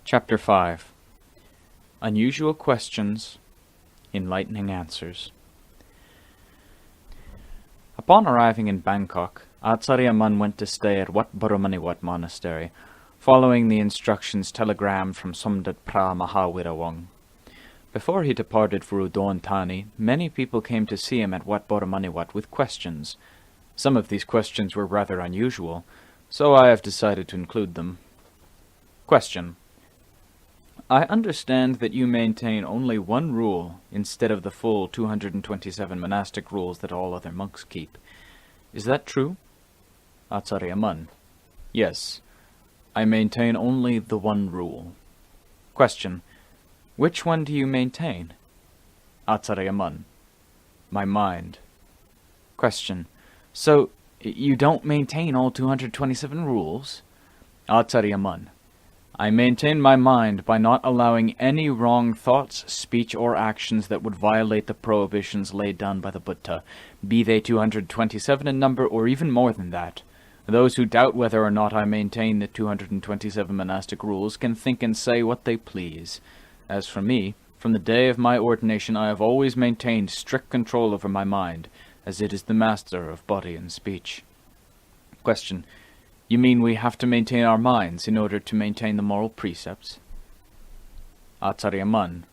Chapter 5. Unusual Questions, Enlightening Answers. Upon arriving in Bangkok, Ācariya Mun went to stay at Wat Boromaniwat Monastery, following the instructions telegrammed from Somdat Pra Mahawirawong. Before he departed for Udon Thani, many people came to see him at Wat Boromaniwat with questions. Some of these questions were rather unusual, so I have decided to include them. Question. I understand that you maintain only one rule instead of the full 227 monastic rules that all other monks keep. Is that true? Ācariya Mun. Yes, I maintain only the one rule. Question. Which one do you maintain? Ācariya Mun. My mind. Question. So, you don't maintain all 227 rules? Ācariya Mun. I maintain my mind by not allowing any wrong thoughts, speech, or actions that would violate the prohibitions laid down by the Buddha, be they 227 in number or even more than that. Those who doubt whether or not I maintain the 227 monastic rules can think and say what they please. As for me, from the day of my ordination I have always maintained strict control over my mind, as it is the master of body and speech. Question. You mean we have to maintain our minds in order to maintain the moral precepts? Ācariya Mun.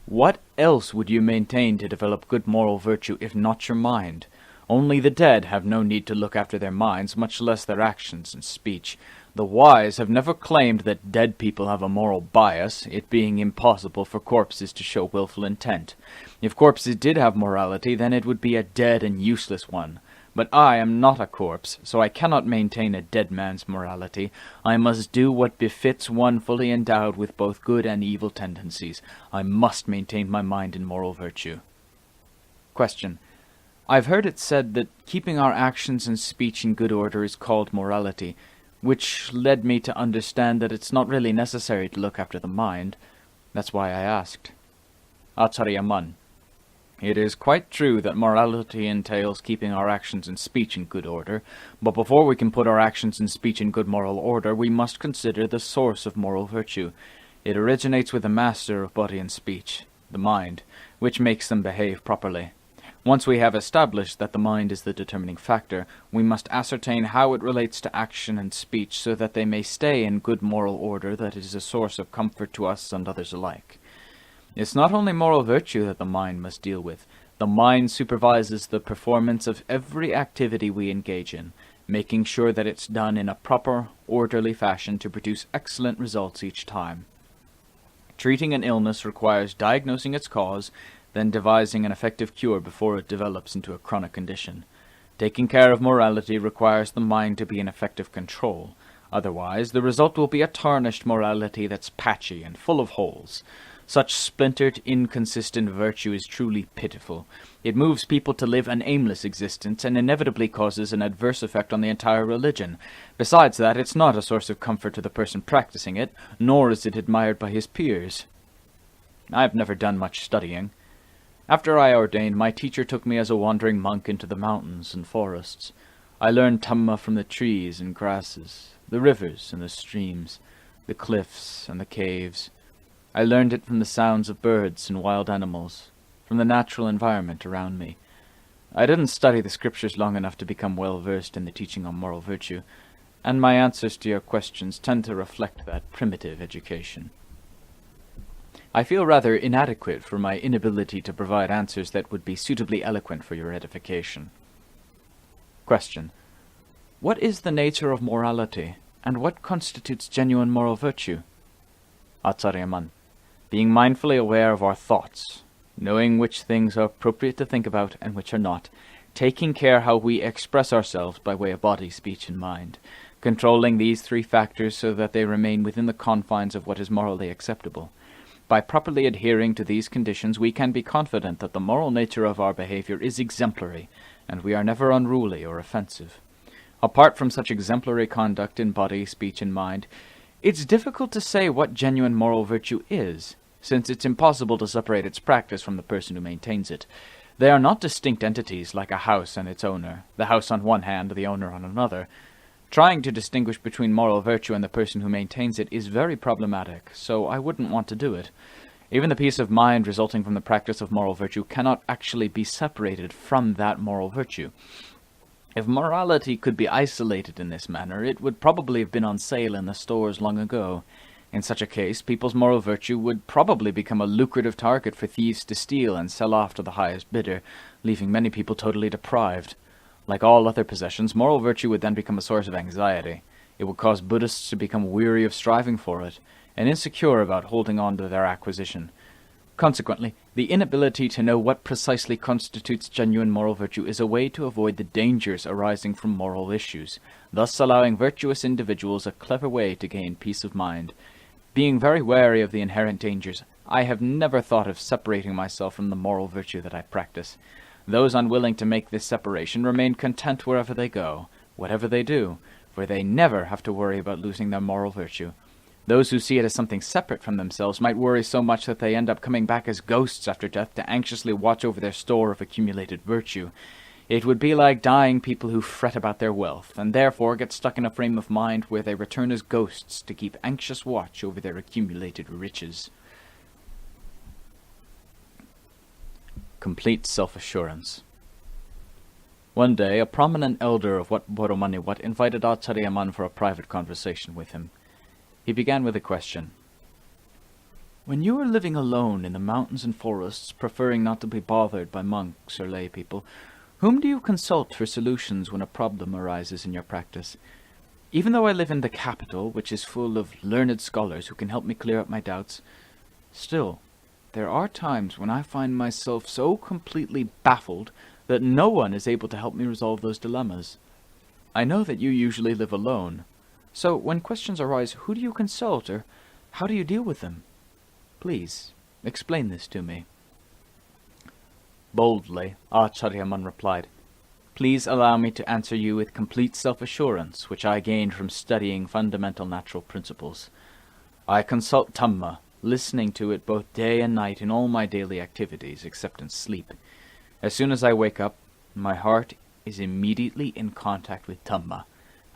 What else would you maintain to develop good moral virtue if not your mind? Only the dead have no need to look after their minds, much less their actions and speech. The wise have never claimed that dead people have a moral bias, it being impossible for corpses to show willful intent. If corpses did have morality, then it would be a dead and useless one. But I am not a corpse, so I cannot maintain a dead man's morality. I must do what befits one fully endowed with both good and evil tendencies. I must maintain my mind in moral virtue. Question. I've heard it said that keeping our actions and speech in good order is called morality, which led me to understand that it's not really necessary to look after the mind. That's why I asked. Ācariya Mun. It is quite true that morality entails keeping our actions and speech in good order, but before we can put our actions and speech in good moral order, we must consider the source of moral virtue. It originates with the master of body and speech, the mind, which makes them behave properly. Once we have established that the mind is the determining factor, we must ascertain how it relates to action and speech so that they may stay in good moral order that is a source of comfort to us and others alike. It's not only moral virtue that the mind must deal with. The mind supervises the performance of every activity we engage in, making sure that it's done in a proper, orderly fashion to produce excellent results each time. Treating an illness requires diagnosing its cause, then devising an effective cure before it develops into a chronic condition. Taking care of morality requires the mind to be in effective control. Otherwise, the result will be a tarnished morality that's patchy and full of holes. Such splintered, inconsistent virtue is truly pitiful. It moves people to live an aimless existence and inevitably causes an adverse effect on the entire religion. Besides that, it's not a source of comfort to the person practicing it, nor is it admired by his peers. I've never done much studying. After I ordained, my teacher took me as a wandering monk into the mountains and forests. I learned Dhamma from the trees and grasses, the rivers and the streams, the cliffs and the caves. I learned it from the sounds of birds and wild animals, from the natural environment around me. I didn't study the scriptures long enough to become well versed in the teaching on moral virtue, and my answers to your questions tend to reflect that primitive education. I feel rather inadequate for my inability to provide answers that would be suitably eloquent for your edification. Question. What is the nature of morality, and what constitutes genuine moral virtue? Ācariya Mun. Being mindfully aware of our thoughts, knowing which things are appropriate to think about and which are not, taking care how we express ourselves by way of body, speech, and mind, controlling these three factors so that they remain within the confines of what is morally acceptable. By properly adhering to these conditions, we can be confident that the moral nature of our behavior is exemplary, and we are never unruly or offensive. Apart from such exemplary conduct in body, speech, and mind, it's difficult to say what genuine moral virtue is, since it's impossible to separate its practice from the person who maintains it. They are not distinct entities like a house and its owner, the house on one hand, the owner on another. Trying to distinguish between moral virtue and the person who maintains it is very problematic, so I wouldn't want to do it. Even the peace of mind resulting from the practice of moral virtue cannot actually be separated from that moral virtue. If morality could be isolated in this manner, it would probably have been on sale in the stores long ago. In such a case, people's moral virtue would probably become a lucrative target for thieves to steal and sell off to the highest bidder, leaving many people totally deprived. Like all other possessions, moral virtue would then become a source of anxiety. It would cause Buddhists to become weary of striving for it, and insecure about holding on to their acquisition. Consequently, the inability to know what precisely constitutes genuine moral virtue is a way to avoid the dangers arising from moral issues, thus allowing virtuous individuals a clever way to gain peace of mind. Being very wary of the inherent dangers, I have never thought of separating myself from the moral virtue that I practice. Those unwilling to make this separation remain content wherever they go, whatever they do, for they never have to worry about losing their moral virtue. Those who see it as something separate from themselves might worry so much that they end up coming back as ghosts after death to anxiously watch over their store of accumulated virtue. It would be like dying people who fret about their wealth, and therefore get stuck in a frame of mind where they return as ghosts to keep anxious watch over their accumulated riches. Complete self-assurance. One day, a prominent elder of Wat Boromani invited Ācariya Mun for a private conversation with him. He began with a question. When you are living alone in the mountains and forests, preferring not to be bothered by monks or lay people, whom do you consult for solutions when a problem arises in your practice? Even though I live in the capital, which is full of learned scholars who can help me clear up my doubts, still, there are times when I find myself so completely baffled that no one is able to help me resolve those dilemmas. I know that you usually live alone. So, when questions arise, who do you consult, or how do you deal with them? Please, explain this to me. Boldly, Ācariya Mun replied, Please allow me to answer you with complete self-assurance, which I gained from studying fundamental natural principles. I consult Dhamma, listening to it both day and night in all my daily activities, except in sleep. As soon as I wake up, my heart is immediately in contact with Dhamma.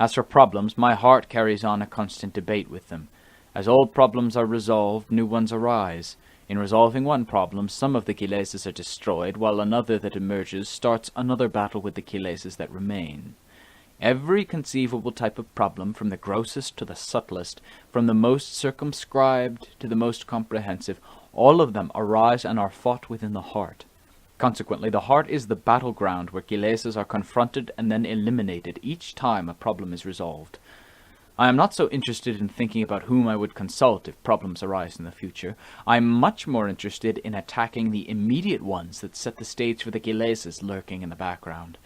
As for problems, my heart carries on a constant debate with them. As old problems are resolved, new ones arise. In resolving one problem, some of the kilesas are destroyed, while another that emerges starts another battle with the kilesas that remain. Every conceivable type of problem, from the grossest to the subtlest, from the most circumscribed to the most comprehensive, all of them arise and are fought within the heart. Consequently, the heart is the battleground where kilesas are confronted and then eliminated each time a problem is resolved. I am not so interested in thinking about whom I would consult if problems arise in the future. I am much more interested in attacking the immediate ones that set the stage for the kilesas lurking in the background.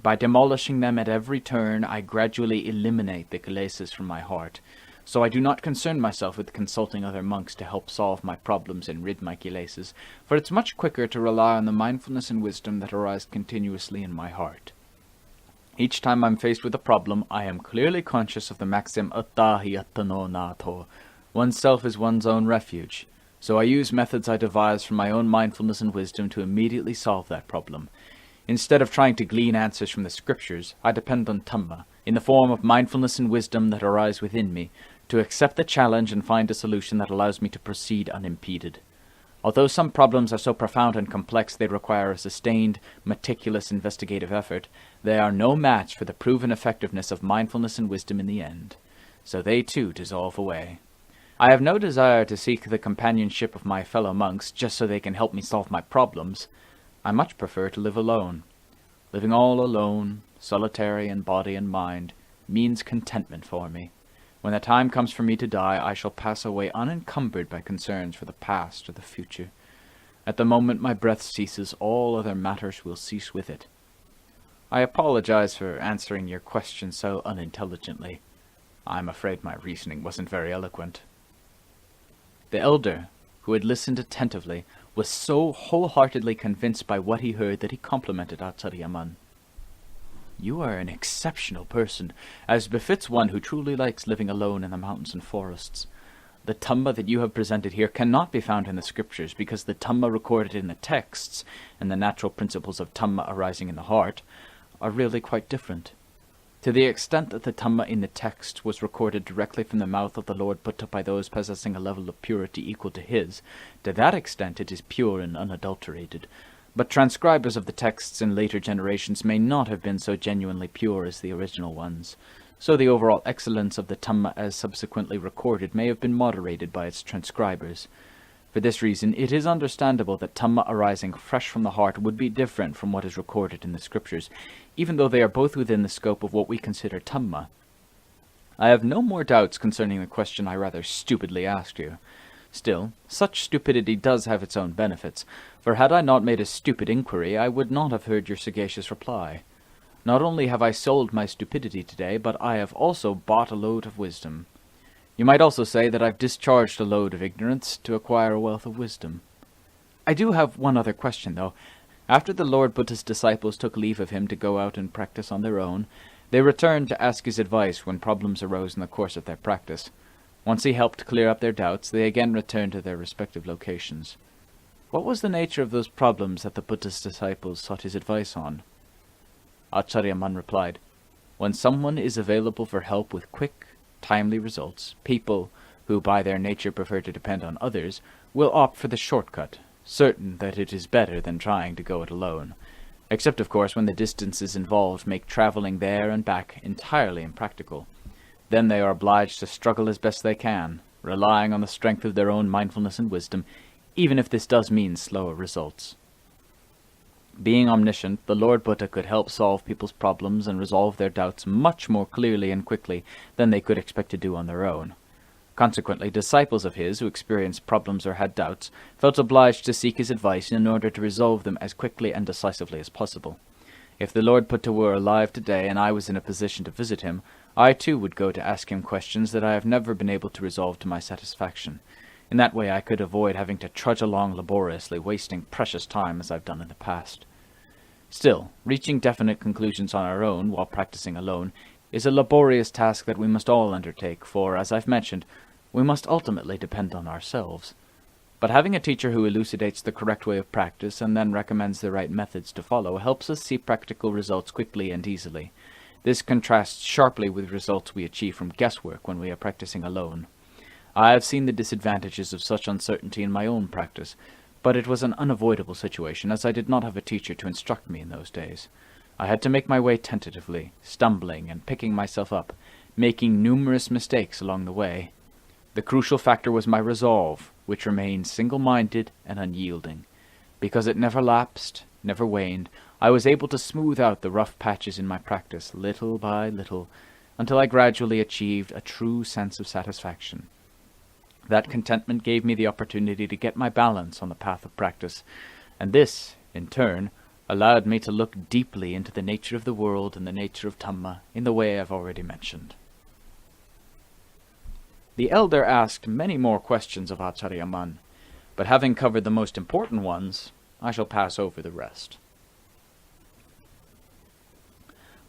By demolishing them at every turn, I gradually eliminate the kilesas from my heart. So I do not concern myself with consulting other monks to help solve my problems and rid my kilesas, for it's much quicker to rely on the mindfulness and wisdom that arise continuously in my heart. Each time I'm faced with a problem, I am clearly conscious of the maxim attahi attano nato. Oneself is one's own refuge. So I use methods I devise from my own mindfulness and wisdom to immediately solve that problem. Instead of trying to glean answers from the scriptures, I depend on Dhamma, in the form of mindfulness and wisdom that arise within me, to accept the challenge and find a solution that allows me to proceed unimpeded. Although some problems are so profound and complex they require a sustained, meticulous investigative effort, they are no match for the proven effectiveness of mindfulness and wisdom in the end. So they too dissolve away. I have no desire to seek the companionship of my fellow monks just so they can help me solve my problems. I much prefer to live alone. Living all alone, solitary in body and mind, means contentment for me. When the time comes for me to die, I shall pass away unencumbered by concerns for the past or the future. At the moment my breath ceases, all other matters will cease with it. I apologize for answering your question so unintelligently. I'm afraid my reasoning wasn't very eloquent. The elder, who had listened attentively, was so wholeheartedly convinced by what he heard that he complimented Ācariya Mun. You are an exceptional person, as befits one who truly likes living alone in the mountains and forests. The Dhamma that you have presented here cannot be found in the scriptures, because the Dhamma recorded in the texts, and the natural principles of Dhamma arising in the heart, are really quite different. To the extent that the Dhamma in the text was recorded directly from the mouth of the Lord Buddha by those possessing a level of purity equal to his, to that extent it is pure and unadulterated. But transcribers of the texts in later generations may not have been so genuinely pure as the original ones. So the overall excellence of the Dhamma as subsequently recorded may have been moderated by its transcribers. For this reason, it is understandable that Dhamma arising fresh from the heart would be different from what is recorded in the scriptures, even though they are both within the scope of what we consider Dhamma. I have no more doubts concerning the question I rather stupidly asked you. Still, such stupidity does have its own benefits, for had I not made a stupid inquiry, I would not have heard your sagacious reply. Not only have I sold my stupidity today, but I have also bought a load of wisdom. You might also say that I've discharged a load of ignorance to acquire a wealth of wisdom. I do have one other question, though. After the Lord Buddha's disciples took leave of him to go out and practice on their own, they returned to ask his advice when problems arose in the course of their practice. Once he helped clear up their doubts, they again returned to their respective locations. What was the nature of those problems that the Buddha's disciples sought his advice on? Ācariya Mun replied, "When someone is available for help with quick, timely results, people, who by their nature prefer to depend on others, will opt for the shortcut, certain that it is better than trying to go it alone, except of course when the distances involved make travelling there and back entirely impractical. Then they are obliged to struggle as best they can, relying on the strength of their own mindfulness and wisdom, even if this does mean slower results." Being omniscient, the Lord Buddha could help solve people's problems and resolve their doubts much more clearly and quickly than they could expect to do on their own. Consequently, disciples of his who experienced problems or had doubts felt obliged to seek his advice in order to resolve them as quickly and decisively as possible. If the Lord Buddha were alive today and I was in a position to visit him, I too would go to ask him questions that I have never been able to resolve to my satisfaction. In that way I could avoid having to trudge along laboriously, wasting precious time as I've done in the past. Still, reaching definite conclusions on our own while practicing alone is a laborious task that we must all undertake, for, as I've mentioned, we must ultimately depend on ourselves. But having a teacher who elucidates the correct way of practice and then recommends the right methods to follow helps us see practical results quickly and easily. This contrasts sharply with results we achieve from guesswork when we are practicing alone. I have seen the disadvantages of such uncertainty in my own practice, but it was an unavoidable situation, as I did not have a teacher to instruct me in those days. I had to make my way tentatively, stumbling and picking myself up, making numerous mistakes along the way. The crucial factor was my resolve, which remained single-minded and unyielding. Because it never lapsed, never waned, I was able to smooth out the rough patches in my practice little by little, until I gradually achieved a true sense of satisfaction. That contentment gave me the opportunity to get my balance on the path of practice, and this, in turn, allowed me to look deeply into the nature of the world and the nature of Dhamma in the way I've already mentioned. The elder asked many more questions of Ācariya Mun, but having covered the most important ones, I shall pass over the rest.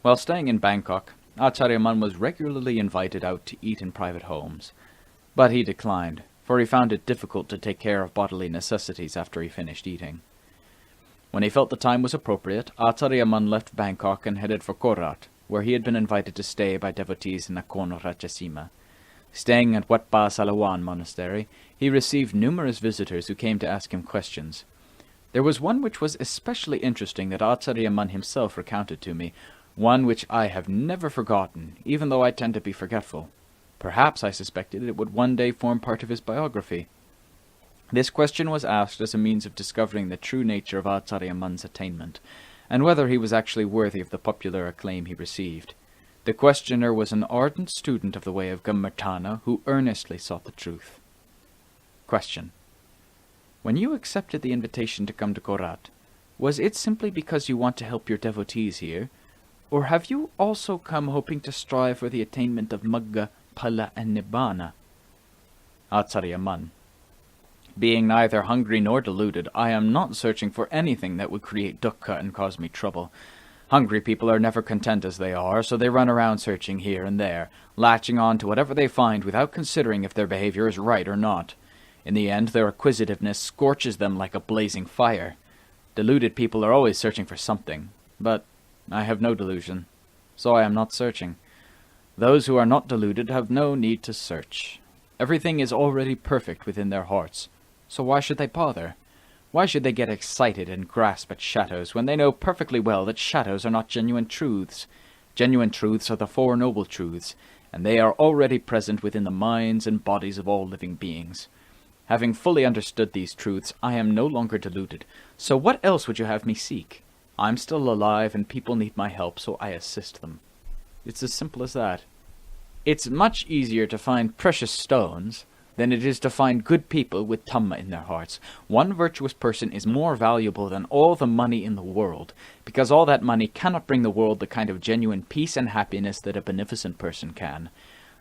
While staying in Bangkok, Ācariya Mun was regularly invited out to eat in private homes. But he declined, for he found it difficult to take care of bodily necessities after he finished eating. When he felt the time was appropriate, Ācariya Mun left Bangkok and headed for Korat, where he had been invited to stay by devotees in Nakono Ratchasima. Staying at Wat Pa Salawan Monastery, he received numerous visitors who came to ask him questions. There was one which was especially interesting that Ācariya Mun himself recounted to me, one which I have never forgotten, even though I tend to be forgetful. Perhaps I suspected it would one day form part of his biography. This question was asked as a means of discovering the true nature of Ācariya Mun's attainment, and whether he was actually worthy of the popular acclaim he received. The questioner was an ardent student of the way of Gammartana who earnestly sought the truth. Question. When you accepted the invitation to come to Korat, was it simply because you want to help your devotees here, or have you also come hoping to strive for the attainment of Magga, Phala, and Nibbana? Ācariya Mun. Being neither hungry nor deluded, I am not searching for anything that would create dukkha and cause me trouble. Hungry people are never content as they are, so they run around searching here and there, latching on to whatever they find without considering if their behavior is right or not. In the end, their acquisitiveness scorches them like a blazing fire. Deluded people are always searching for something, but I have no delusion. so I am not searching. Those who are not deluded have no need to search. Everything is already perfect within their hearts, so why should they bother? Why should they get excited and grasp at shadows when they know perfectly well that shadows are not genuine truths? Genuine truths are the Four Noble Truths, and they are already present within the minds and bodies of all living beings. Having fully understood these truths, I am no longer deluded, so what else would you have me seek? I'm still alive and people need my help, so I assist them. It's as simple as that. It's much easier to find precious stones than it is to find good people with Dhamma in their hearts. One virtuous person is more valuable than all the money in the world, because all that money cannot bring the world the kind of genuine peace and happiness that a beneficent person can.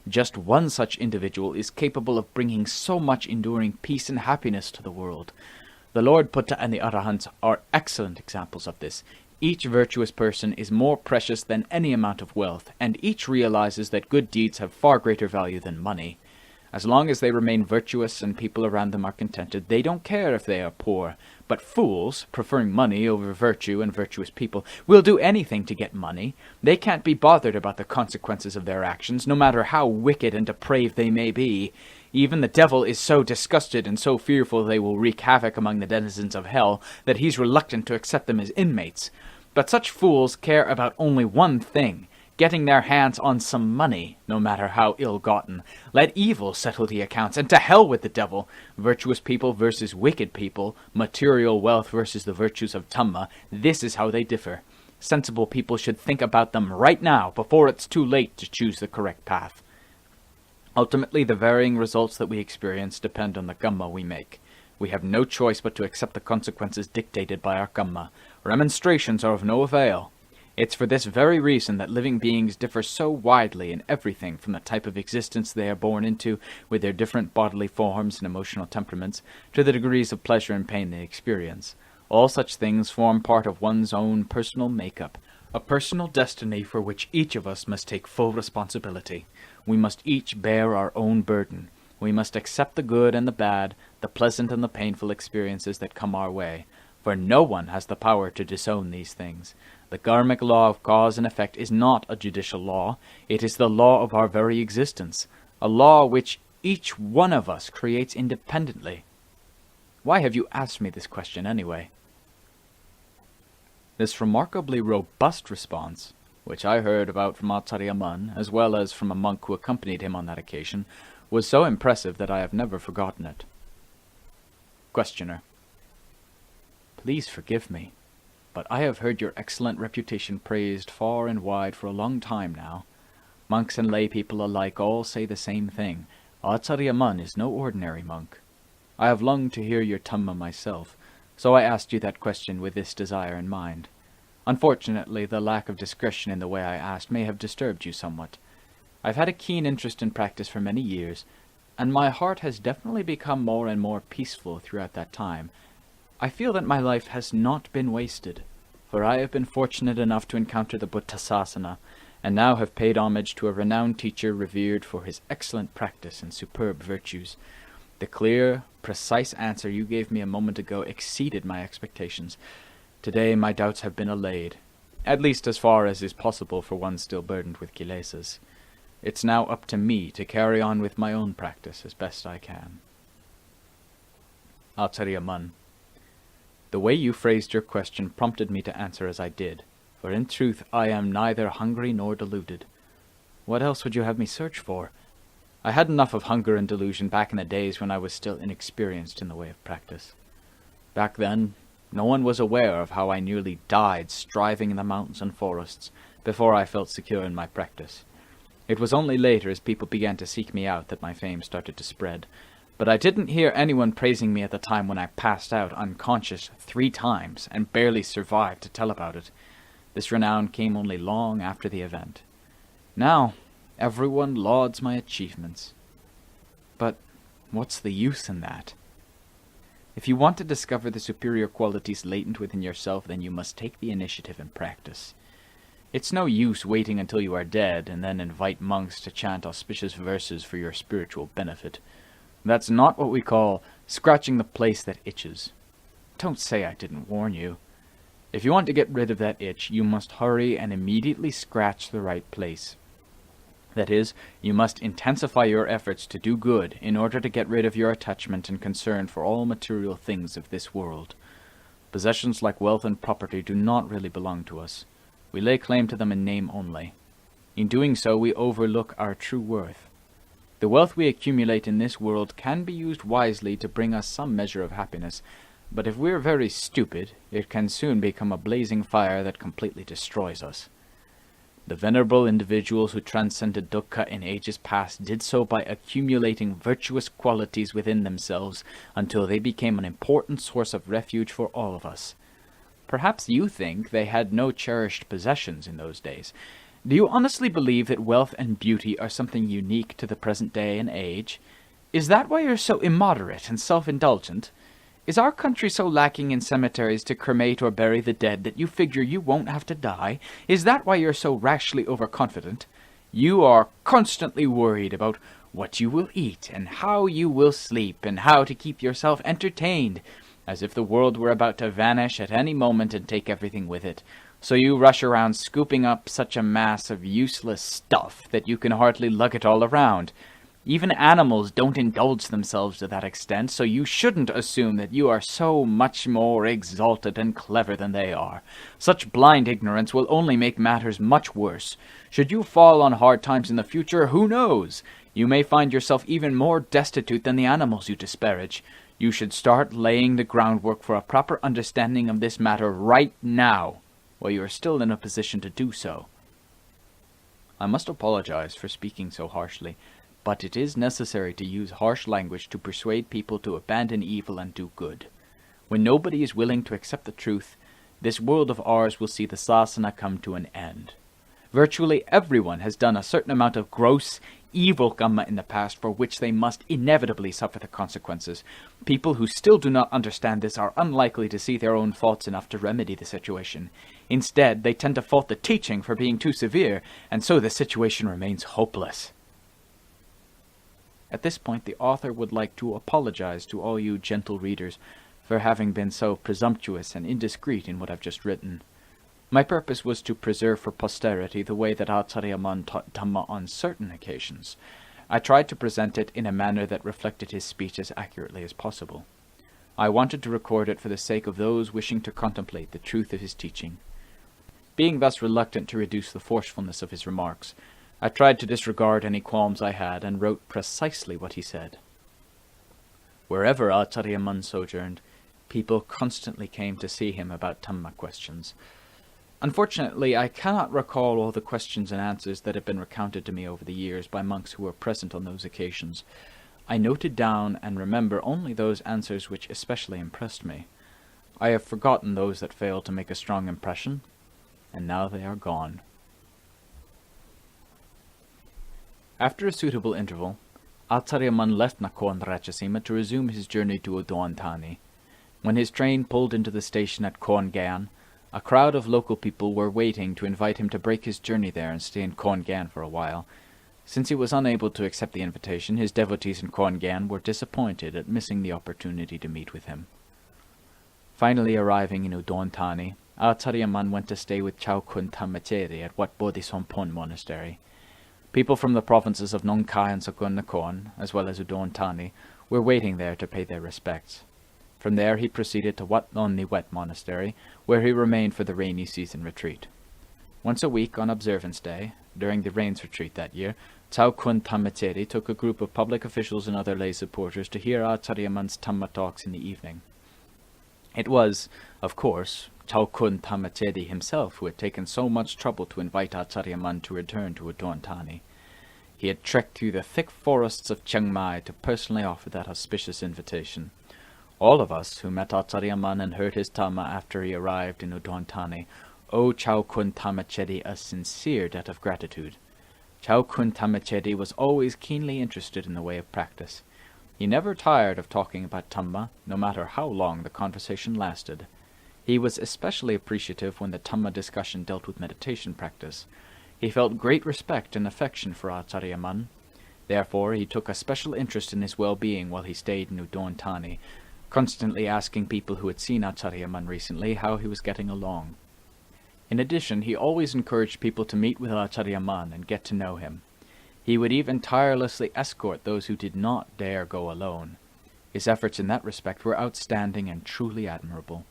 Just one such individual is capable of bringing so much enduring peace and happiness to the world. The Lord Buddha and the Arahants are excellent examples of this. Each virtuous person is more precious than any amount of wealth, and each realizes that good deeds have far greater value than money. As long as they remain virtuous and people around them are contented, they don't care if they are poor. But fools, preferring money over virtue and virtuous people, will do anything to get money. They can't be bothered about the consequences of their actions, no matter how wicked and depraved they may be. Even the devil is so disgusted and so fearful they will wreak havoc among the denizens of hell that he's reluctant to accept them as inmates. But such fools care about only one thing: getting their hands on some money, no matter how ill-gotten. Let evil settle the accounts, and to hell with the devil. Virtuous people versus wicked people, material wealth versus the virtues of Dhamma, this is how they differ. Sensible people should think about them right now, before it's too late to choose the correct path. Ultimately, the varying results that we experience depend on the kamma we make. We have no choice but to accept the consequences dictated by our kamma. Remonstrations are of no avail. It's for this very reason that living beings differ so widely in everything from the type of existence they are born into, with their different bodily forms and emotional temperaments, to the degrees of pleasure and pain they experience. All such things form part of one's own personal makeup, a personal destiny for which each of us must take full responsibility. We must each bear our own burden. We must accept the good and the bad, the pleasant and the painful experiences that come our way, for no one has the power to disown these things. The karmic law of cause and effect is not a judicial law. It is the law of our very existence, a law which each one of us creates independently. Why have you asked me this question anyway? This remarkably robust response, which I heard about from Ācariya Mun, as well as from a monk who accompanied him on that occasion, was so impressive that I have never forgotten it. Questioner: Please forgive me, but I have heard your excellent reputation praised far and wide for a long time now. Monks and lay people alike all say the same thing. Ācariya Mun is no ordinary monk. I have longed to hear your Dhamma myself, so I asked you that question with this desire in mind. Unfortunately, the lack of discretion in the way I asked may have disturbed you somewhat. I've had a keen interest in practice for many years, and my heart has definitely become more and more peaceful throughout that time. I feel that my life has not been wasted, for I have been fortunate enough to encounter the Buddhasasana, and now have paid homage to a renowned teacher revered for his excellent practice and superb virtues. The clear, precise answer you gave me a moment ago exceeded my expectations. Today my doubts have been allayed, at least as far as is possible for one still burdened with kilesas. It's now up to me to carry on with my own practice as best I can. Ācariya Mun: The way you phrased your question prompted me to answer as I did, for in truth I am neither hungry nor deluded. What else would you have me search for? I had enough of hunger and delusion back in the days when I was still inexperienced in the way of practice. Back then, no one was aware of how I nearly died striving in the mountains and forests before I felt secure in my practice. It was only later, as people began to seek me out, that my fame started to spread. But I didn't hear anyone praising me at the time when I passed out unconscious 3 times and barely survived to tell about it. This renown came only long after the event. Now, everyone lauds my achievements. But what's the use in that? If you want to discover the superior qualities latent within yourself, then you must take the initiative and practice. It's no use waiting until you are dead and then invite monks to chant auspicious verses for your spiritual benefit. That's not what we call scratching the place that itches. Don't say I didn't warn you. If you want to get rid of that itch, you must hurry and immediately scratch the right place. That is, you must intensify your efforts to do good in order to get rid of your attachment and concern for all material things of this world. Possessions like wealth and property do not really belong to us. We lay claim to them in name only. In doing so, we overlook our true worth. The wealth we accumulate in this world can be used wisely to bring us some measure of happiness, but if we are very stupid, it can soon become a blazing fire that completely destroys us. The venerable individuals who transcended dukkha in ages past did so by accumulating virtuous qualities within themselves until they became an important source of refuge for all of us. Perhaps you think they had no cherished possessions in those days. Do you honestly believe that wealth and beauty are something unique to the present day and age? Is that why you're so immoderate and self-indulgent? Is our country so lacking in cemeteries to cremate or bury the dead that you figure you won't have to die? Is that why you're so rashly overconfident? You are constantly worried about what you will eat and how you will sleep and how to keep yourself entertained, as if the world were about to vanish at any moment and take everything with it. So you rush around scooping up such a mass of useless stuff that you can hardly lug it all around. Even animals don't indulge themselves to that extent, so you shouldn't assume that you are so much more exalted and clever than they are. Such blind ignorance will only make matters much worse. Should you fall on hard times in the future, who knows? You may find yourself even more destitute than the animals you disparage. You should start laying the groundwork for a proper understanding of this matter right now, while you are still in a position to do so. I must apologize for speaking so harshly, but it is necessary to use harsh language to persuade people to abandon evil and do good. When nobody is willing to accept the truth, this world of ours will see the sasana come to an end. Virtually everyone has done a certain amount of gross, evil karma in the past for which they must inevitably suffer the consequences. People who still do not understand this are unlikely to see their own faults enough to remedy the situation. Instead, they tend to fault the teaching for being too severe, and so the situation remains hopeless. At this point, the author would like to apologize to all you gentle readers for having been so presumptuous and indiscreet in what I've just written. My purpose was to preserve for posterity the way that Ācariya Mun taught Dhamma on certain occasions. I tried to present it in a manner that reflected his speech as accurately as possible. I wanted to record it for the sake of those wishing to contemplate the truth of his teaching. Being thus reluctant to reduce the forcefulness of his remarks, I tried to disregard any qualms I had and wrote precisely what he said. Wherever Ācariya Mun sojourned, people constantly came to see him about Dhamma questions. Unfortunately, I cannot recall all the questions and answers that have been recounted to me over the years by monks who were present on those occasions. I noted down and remember only those answers which especially impressed me. I have forgotten those that failed to make a strong impression, and now they are gone. After a suitable interval, Ācariya Mun left Nakhon Ratchasima to resume his journey to Udon Thani. When his train pulled into the station at Khon Gyan, a crowd of local people were waiting to invite him to break his journey there and stay in Khon Gyan for a while. Since he was unable to accept the invitation, his devotees in Khon Gyan were disappointed at missing the opportunity to meet with him. Finally arriving in Udon Thani, Ācariya Mun went to stay with Chau Kun Thamacheri at Wat Bodhisampon Monastery. People from the provinces of Nong Khai and Sakon Nakhon, as well as Udon Thani, were waiting there to pay their respects. From there he proceeded to Wat Non Niwet Monastery, where he remained for the rainy season retreat. Once a week on observance day, during the rains retreat that year, Chau Kun Thamacheri took a group of public officials and other lay supporters to hear Ācariya Mun's Dhamma talks in the evening. It was, of course, Chau Kun Thamacheri himself who had taken so much trouble to invite Ācariya Mun to return to Udon Thani. He had trekked through the thick forests of Chiang Mai to personally offer that auspicious invitation. All of us who met Ācariya Mun and heard his Dhamma after he arrived in Udon Thani owe Chau Kun Thamacheri a sincere debt of gratitude. Chau Kun Thamacheri was always keenly interested in the way of practice. He never tired of talking about Dhamma, no matter how long the conversation lasted. He was especially appreciative when the Dhamma discussion dealt with meditation practice. He felt great respect and affection for Ācariya Mun. Therefore, he took a special interest in his well-being while he stayed in Udon Thani. constantly asking people who had seen Ācariya Mun recently how he was getting along. In addition, he always encouraged people to meet with Ācariya Mun and get to know him. He would even tirelessly escort those who did not dare go alone. His efforts in that respect were outstanding and truly admirable.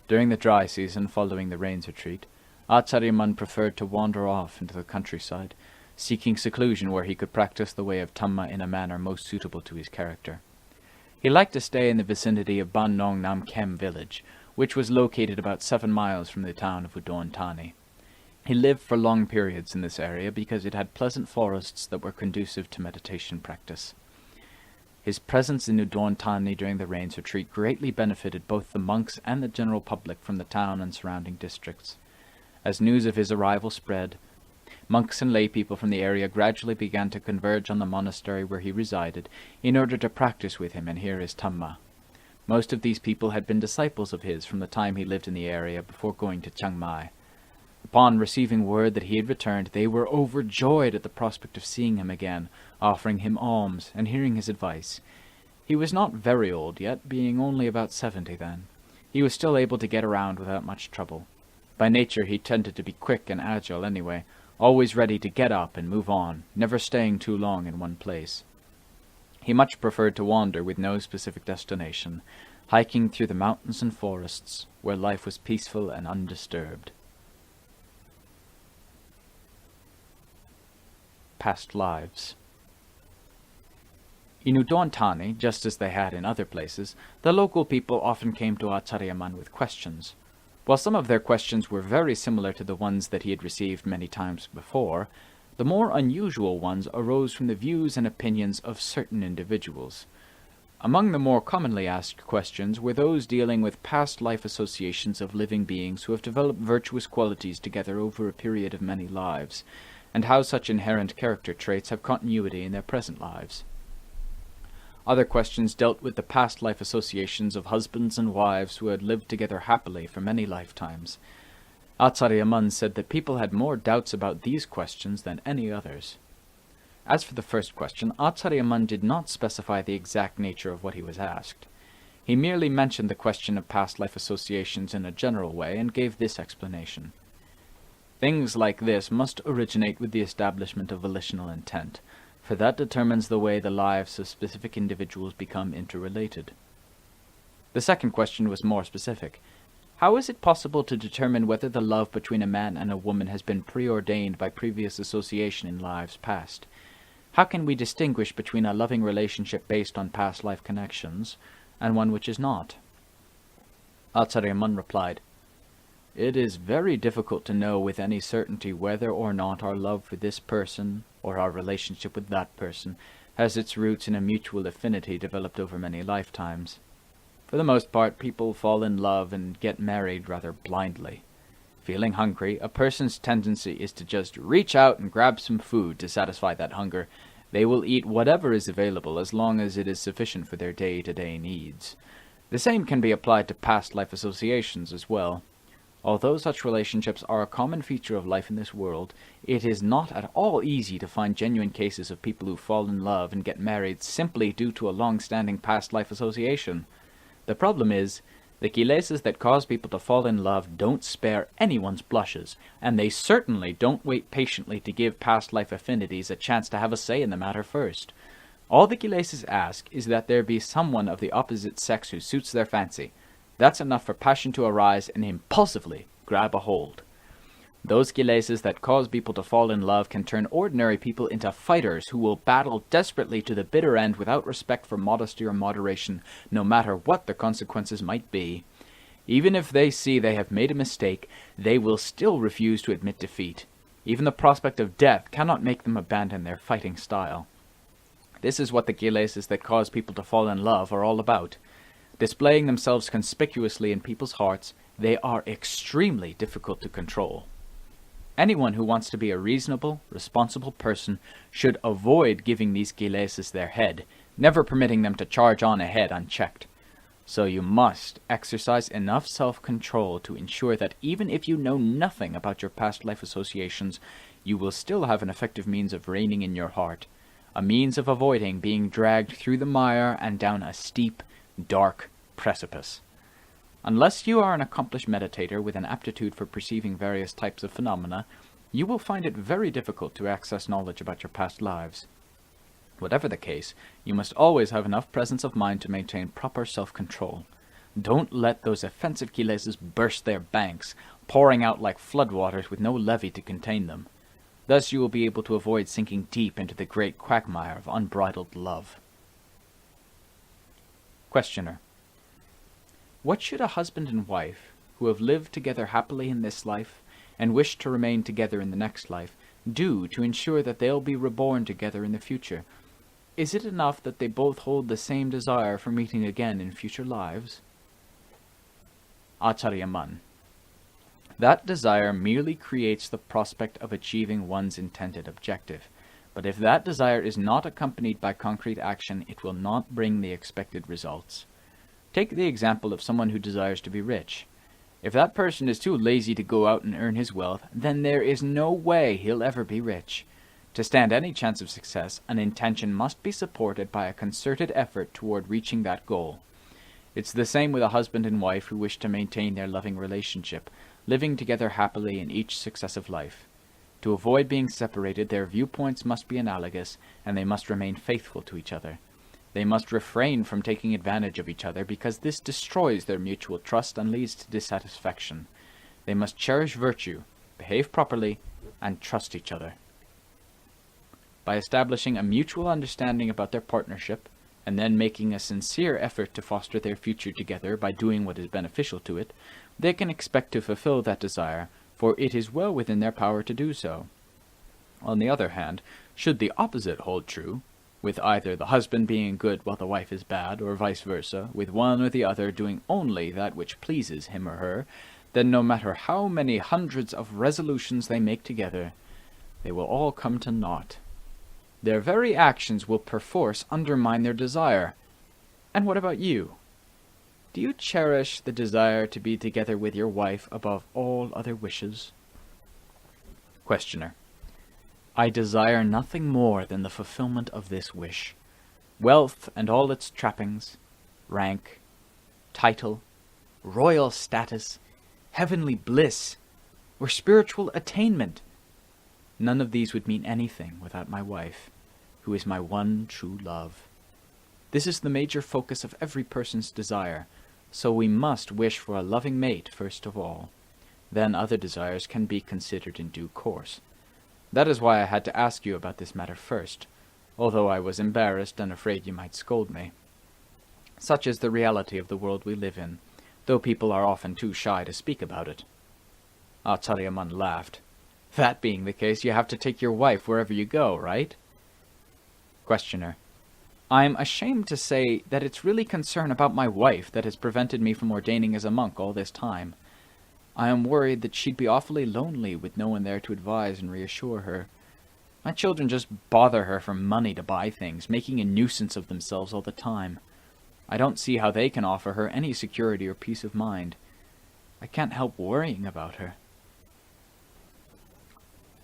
During the dry season following the rains retreat, Ācariya Mun preferred to wander off into the countryside, seeking seclusion where he could practice the way of Dhamma in a manner most suitable to his character. He liked to stay in the vicinity of Ban Nong Nam Kem village, which was located about 7 miles from the town of Udon Thani. He lived for long periods in this area because it had pleasant forests that were conducive to meditation practice. His presence in Udon Thani during the rains retreat greatly benefited both the monks and the general public from the town and surrounding districts. As news of his arrival spread, monks and lay people from the area gradually began to converge on the monastery where he resided in order to practice with him and hear his Dhamma. Most of these people had been disciples of his from the time he lived in the area before going to Chiang Mai. Upon receiving word that he had returned, they were overjoyed at the prospect of seeing him again, offering him alms and hearing his advice. He was not very old yet, being only about 70 then. He was still able to get around without much trouble. By nature he tended to be quick and agile anyway, always ready to get up and move on, never staying too long in one place. He much preferred to wander with no specific destination, hiking through the mountains and forests, where life was peaceful and undisturbed. Past lives. In Udon Thani, just as they had in other places, the local people often came to Ācariya Mun with questions. While some of their questions were very similar to the ones that he had received many times before, the more unusual ones arose from the views and opinions of certain individuals. Among the more commonly asked questions were those dealing with past life associations of living beings who have developed virtuous qualities together over a period of many lives, and how such inherent character traits have continuity in their present lives. Other questions dealt with the past life associations of husbands and wives who had lived together happily for many lifetimes. Ācariya Mun said that people had more doubts about these questions than any others. As for the first question, Ācariya Mun did not specify the exact nature of what he was asked. He merely mentioned the question of past life associations in a general way and gave this explanation. Things like this must originate with the establishment of volitional intent, for that determines the way the lives of specific individuals become interrelated. The second question was more specific. How is it possible to determine whether the love between a man and a woman has been preordained by previous association in lives past? How can we distinguish between a loving relationship based on past life connections and one which is not? Ācariya Mun replied, "It is very difficult to know with any certainty whether or not our love for this person, or our relationship with that person, has its roots in a mutual affinity developed over many lifetimes. For the most part, people fall in love and get married rather blindly. Feeling hungry, a person's tendency is to just reach out and grab some food to satisfy that hunger. They will eat whatever is available as long as it is sufficient for their day-to-day needs. The same can be applied to past life associations as well. Although such relationships are a common feature of life in this world, it is not at all easy to find genuine cases of people who fall in love and get married simply due to a long-standing past life association. The problem is, the kilesas that cause people to fall in love don't spare anyone's blushes, and they certainly don't wait patiently to give past life affinities a chance to have a say in the matter first. All the kilesas ask is that there be someone of the opposite sex who suits their fancy. That's enough for passion to arise and impulsively grab a hold. Those kilesas that cause people to fall in love can turn ordinary people into fighters who will battle desperately to the bitter end without respect for modesty or moderation, no matter what the consequences might be. Even if they see they have made a mistake, they will still refuse to admit defeat. Even the prospect of death cannot make them abandon their fighting style. This is what the kilesas that cause people to fall in love are all about. Displaying themselves conspicuously in people's hearts, they are extremely difficult to control. Anyone who wants to be a reasonable, responsible person should avoid giving these kilesas their head, never permitting them to charge on ahead unchecked. So you must exercise enough self-control to ensure that even if you know nothing about your past life associations, you will still have an effective means of reigning in your heart, a means of avoiding being dragged through the mire and down a steep, dark precipice. Unless you are an accomplished meditator with an aptitude for perceiving various types of phenomena, you will find it very difficult to access knowledge about your past lives. Whatever the case, you must always have enough presence of mind to maintain proper self-control. Don't let those offensive kilesas burst their banks, pouring out like floodwaters with no levee to contain them. Thus you will be able to avoid sinking deep into the great quagmire of unbridled love. Questioner: what should a husband and wife, who have lived together happily in this life, and wish to remain together in the next life, do to ensure that they'll be reborn together in the future? Is it enough that they both hold the same desire for meeting again in future lives? Ācariya Mun: that desire merely creates the prospect of achieving one's intended objective. But if that desire is not accompanied by concrete action, it will not bring the expected results. Take the example of someone who desires to be rich. If that person is too lazy to go out and earn his wealth, then there is no way he'll ever be rich. To stand any chance of success, an intention must be supported by a concerted effort toward reaching that goal. It's the same with a husband and wife who wish to maintain their loving relationship, living together happily in each successive life. To avoid being separated, their viewpoints must be analogous, and they must remain faithful to each other. They must refrain from taking advantage of each other, because this destroys their mutual trust and leads to dissatisfaction. They must cherish virtue, behave properly, and trust each other. By establishing a mutual understanding about their partnership, and then making a sincere effort to foster their future together by doing what is beneficial to it, they can expect to fulfill that desire, for it is well within their power to do so. On the other hand, should the opposite hold true, with either the husband being good while the wife is bad, or vice versa, with one or the other doing only that which pleases him or her, then no matter how many hundreds of resolutions they make together, they will all come to naught. Their very actions will perforce undermine their desire. And what about you? Do you cherish the desire to be together with your wife above all other wishes? Questioner: I desire nothing more than the fulfillment of this wish. Wealth and all its trappings, rank, title, royal status, heavenly bliss, or spiritual attainment, none of these would mean anything without my wife, who is my one true love. This is the major focus of every person's desire, so we must wish for a loving mate first of all. Then other desires can be considered in due course. That is why I had to ask you about this matter first, although I was embarrassed and afraid you might scold me. Such is the reality of the world we live in, though people are often too shy to speak about it. Ācariya Mun laughed. That being the case, you have to take your wife wherever you go, right? Questioner: I am ashamed to say that it's really concern about my wife that has prevented me from ordaining as a monk all this time. I am worried that she'd be awfully lonely with no one there to advise and reassure her. My children just bother her for money to buy things, making a nuisance of themselves all the time. I don't see how they can offer her any security or peace of mind. I can't help worrying about her.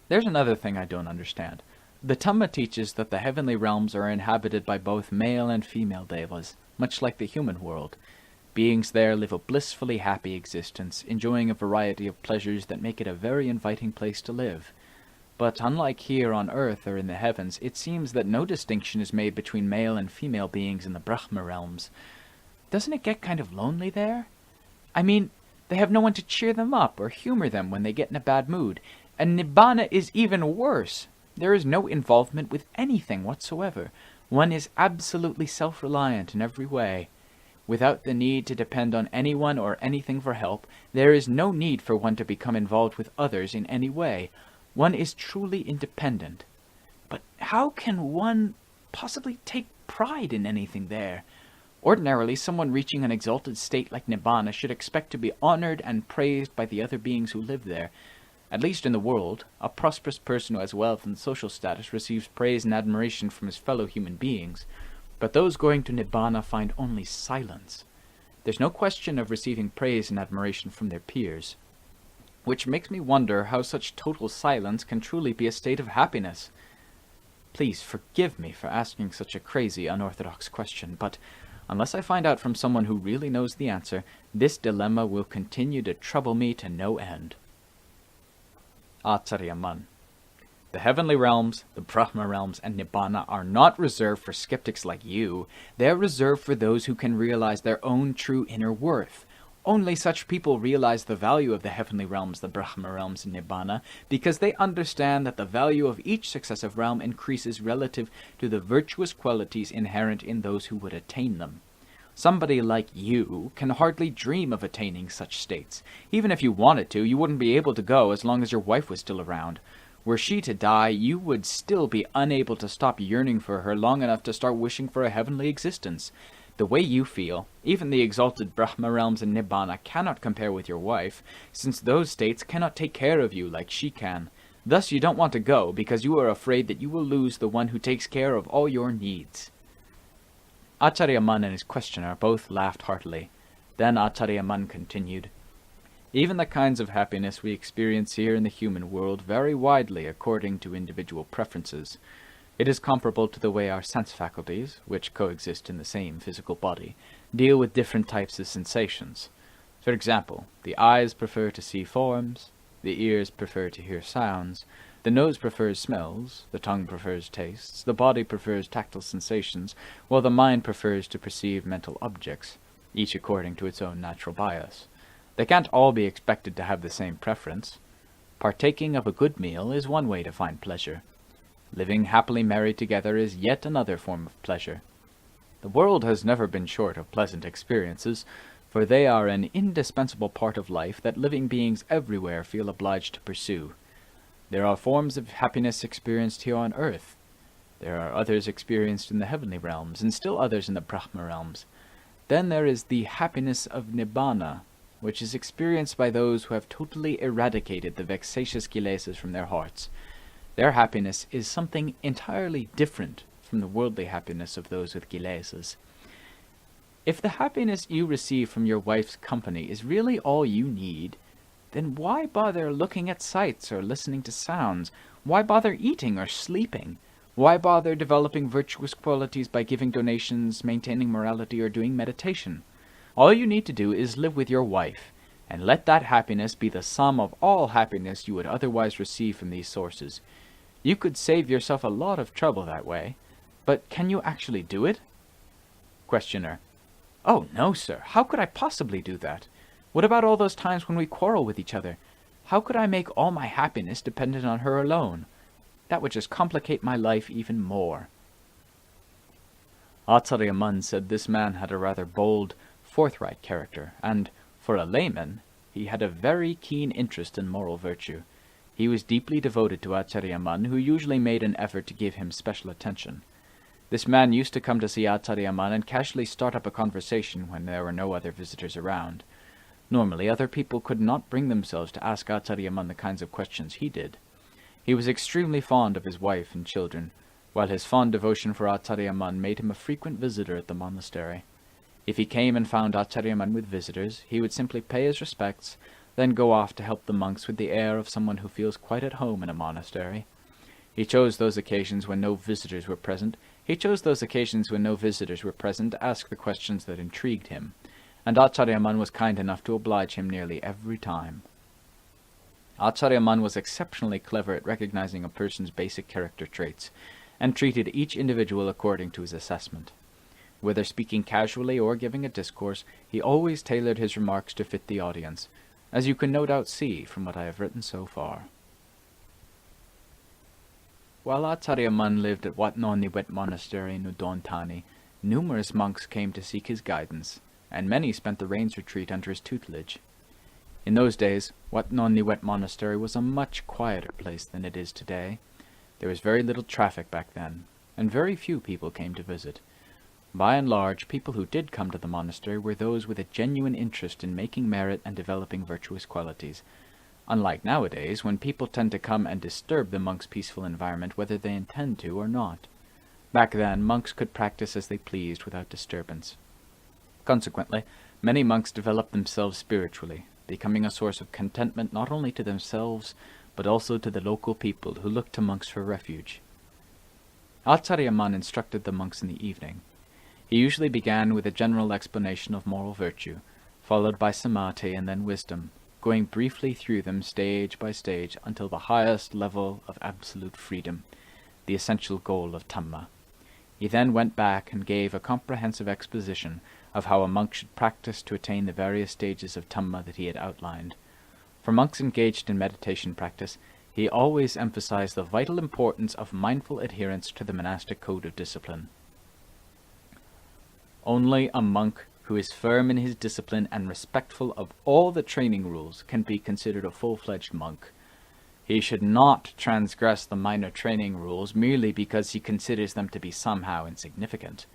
There's another thing I don't understand. The Dhamma teaches that the heavenly realms are inhabited by both male and female devas, much like the human world. Beings there live a blissfully happy existence, enjoying a variety of pleasures that make it a very inviting place to live. But unlike here on earth or in the heavens, it seems that no distinction is made between male and female beings in the Brahma realms. Doesn't it get kind of lonely there? I mean, they have no one to cheer them up or humor them when they get in a bad mood. And Nibbana is even worse. There is no involvement with anything whatsoever. One is absolutely self-reliant in every way. Without the need to depend on anyone or anything for help, there is no need for one to become involved with others in any way. One is truly independent. But how can one possibly take pride in anything there? Ordinarily, someone reaching an exalted state like Nibbana should expect to be honored and praised by the other beings who live there. At least in the world, a prosperous person who has wealth and social status receives praise and admiration from his fellow human beings. But those going to Nibbana find only silence. There's no question of receiving praise and admiration from their peers. Which makes me wonder how such total silence can truly be a state of happiness. Please forgive me for asking such a crazy, unorthodox question, but Unless I find out from someone who really knows the answer, this dilemma will continue to trouble me to no end. Ācariya Mun. The heavenly realms, the Brahma realms, and Nibbana are not reserved for skeptics like you. They're reserved for those who can realize their own true inner worth. Only such people realize the value of the heavenly realms, the Brahma realms, and Nibbana, because they understand that the value of each successive realm increases relative to the virtuous qualities inherent in those who would attain them. Somebody like you can hardly dream of attaining such states. Even if you wanted to, you wouldn't be able to go as long as your wife was still around. Were she to die, you would still be unable to stop yearning for her long enough to start wishing for a heavenly existence. The way you feel, even the exalted Brahma realms and Nibbana cannot compare with your wife, since those states cannot take care of you like she can. Thus you don't want to go, because you are afraid that you will lose the one who takes care of all your needs. Ācariya Mun and his questioner both laughed heartily. Then Ācariya Mun continued, Even the kinds of happiness we experience here in the human world vary widely according to individual preferences. It is comparable to the way our sense faculties, which coexist in the same physical body, deal with different types of sensations. For example, the eyes prefer to see forms, the ears prefer to hear sounds, the nose prefers smells, the tongue prefers tastes, the body prefers tactile sensations, while the mind prefers to perceive mental objects, each according to its own natural bias. They can't all be expected to have the same preference. Partaking of a good meal is one way to find pleasure. Living happily married together is yet another form of pleasure. The world has never been short of pleasant experiences, for they are an indispensable part of life that living beings everywhere feel obliged to pursue. There are forms of happiness experienced here on earth. There are others experienced in the heavenly realms, and still others in the Brahma realms. Then there is the happiness of Nibbana, which is experienced by those who have totally eradicated the vexatious kilesas from their hearts. Their happiness is something entirely different from the worldly happiness of those with kilesas. If the happiness you receive from your wife's company is really all you need, then why bother looking at sights or listening to sounds? Why bother eating or sleeping? Why bother developing virtuous qualities by giving donations, maintaining morality, or doing meditation? All you need to do is live with your wife, and let that happiness be the sum of all happiness you would otherwise receive from these sources. You could save yourself a lot of trouble that way, but can you actually do it? Questioner. Oh, no, sir. How could I possibly do that? What about all those times when we quarrel with each other? How could I make all my happiness dependent on her alone? That would just complicate my life even more. Ācariya Mun said this man had a rather bold, forthright character, and, for a layman, he had a very keen interest in moral virtue. He was deeply devoted to Ācariya Mun, who usually made an effort to give him special attention. This man used to come to see Ācariya Mun and casually start up a conversation when there were no other visitors around. Normally, other people could not bring themselves to ask Ācariya Mun the kinds of questions he did. He was extremely fond of his wife and children, while his fond devotion for Ācariya Mun made him a frequent visitor at the monastery. If he came and found Ācariya Mun with visitors, he would simply pay his respects, then go off to help the monks with the air of someone who feels quite at home in a monastery. He chose those occasions when no visitors were present to ask the questions that intrigued him, and Ācariya Mun was kind enough to oblige him nearly every time. Ācariya Mun was exceptionally clever at recognizing a person's basic character traits, and treated each individual according to his assessment. Whether speaking casually or giving a discourse, he always tailored his remarks to fit the audience, as you can no doubt see from what I have written so far. While Ācariya Mun lived at Wat Nonniwet Monastery in Udon Thani, numerous monks came to seek his guidance, and many spent the rains retreat under his tutelage. In those days, Wat Nonniwet Monastery was a much quieter place than it is today. There was very little traffic back then, and very few people came to visit. By and large, people who did come to the monastery were those with a genuine interest in making merit and developing virtuous qualities, unlike nowadays, when people tend to come and disturb the monks' peaceful environment whether they intend to or not. Back then, monks could practice as they pleased without disturbance. Consequently, many monks developed themselves spiritually, becoming a source of contentment not only to themselves, but also to the local people who looked to monks for refuge. Ācariya Mun instructed the monks in the evening. He usually began with a general explanation of moral virtue, followed by samadhi and then wisdom, going briefly through them stage by stage until the highest level of absolute freedom, the essential goal of Dhamma. He then went back and gave a comprehensive exposition of how a monk should practice to attain the various stages of Dhamma that he had outlined. For monks engaged in meditation practice, he always emphasized the vital importance of mindful adherence to the monastic code of discipline. Only a monk who is firm in his discipline and respectful of all the training rules can be considered a full-fledged monk. He should not transgress the minor training rules merely because he considers them to be somehow insignificant.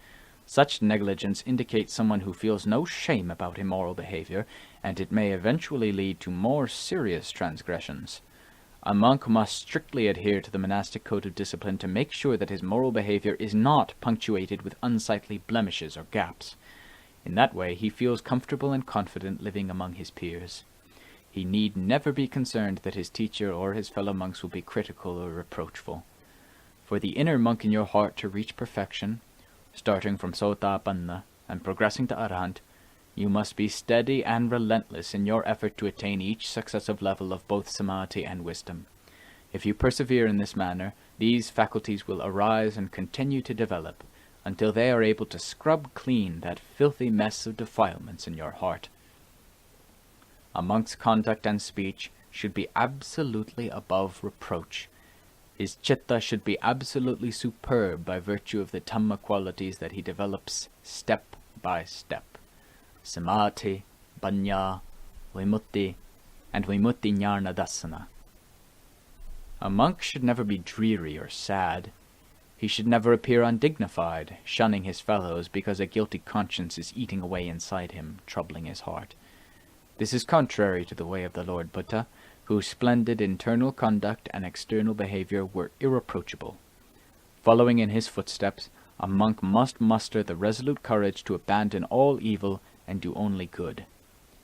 Such negligence indicates someone who feels no shame about immoral behavior, and it may eventually lead to more serious transgressions. A monk must strictly adhere to the monastic code of discipline to make sure that his moral behavior is not punctuated with unsightly blemishes or gaps. In that way, he feels comfortable and confident living among his peers. He need never be concerned that his teacher or his fellow monks will be critical or reproachful. For the inner monk in your heart to reach perfection, starting from Sotapanna and progressing to Arahant, you must be steady and relentless in your effort to attain each successive level of both samadhi and wisdom. If you persevere in this manner, these faculties will arise and continue to develop until they are able to scrub clean that filthy mess of defilements in your heart. A monk's conduct and speech should be absolutely above reproach. His citta should be absolutely superb by virtue of the Dhamma qualities that he develops step by step. Samadhi, Panya, Vimutti, and Vimutti Jnana Dasana. A monk should never be dreary or sad. He should never appear undignified, shunning his fellows because a guilty conscience is eating away inside him, troubling his heart. This is contrary to the way of the Lord Buddha, whose splendid internal conduct and external behavior were irreproachable. Following in his footsteps, a monk must muster the resolute courage to abandon all evil and do only good.